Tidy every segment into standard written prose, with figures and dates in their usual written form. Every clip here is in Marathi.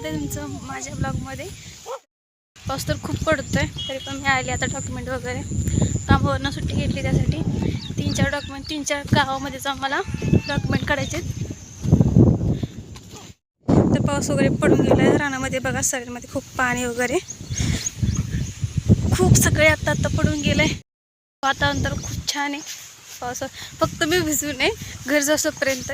स्वागत आहे तुमचं माझ्या ब्लॉगमध्ये। पाऊस तर खूप पडतोय, तरी पण मी आले आता डॉक्युमेंट वगैरे कामावरनं सुट्टी घेतली त्यासाठी। 3-4 डॉक्युमेंट 3-4 गावामध्ये जाऊन मला डॉक्युमेंट काढायचे। तर पाऊस वगैरे पडून गेलाय रानामध्ये, बघा सगळ्यांमध्ये खूप पाणी वगैरे खूप सगळे आता पडून गेलंय। वातावरण तर खूप छान आहे, पाऊस फक्त मी भिजू नये घर जाऊपर्यंत।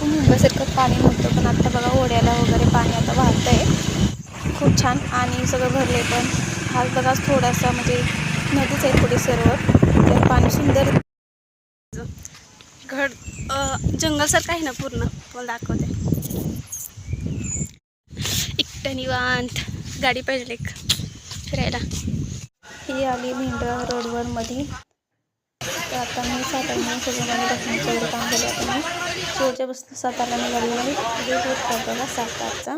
मुंबईसारखं पाणी नव्हतं, पण आता बघा ओढ्याला वगैरे पाणी आता वाहतंय खूप छान आणि सगळं भरले। पण हा बघा थोडासा म्हणजे नदीच आहे थोडी सरोवर, त्यात पाणी सुंदर घड जंगलसारखं आहे ना पूर्ण, तुम्हाला दाखवते। एकटं निवांत गाडी पाहिजे एक फिरायला। ही आली भिंडरा रोडवर मध्ये। तर आता मी सातारा सगळं माझ्या डॉक्युमेंटचं वगैरे काम झालं। आता मी शेवटच्या बस सातारला निघालेली आहे। बघा सातारचा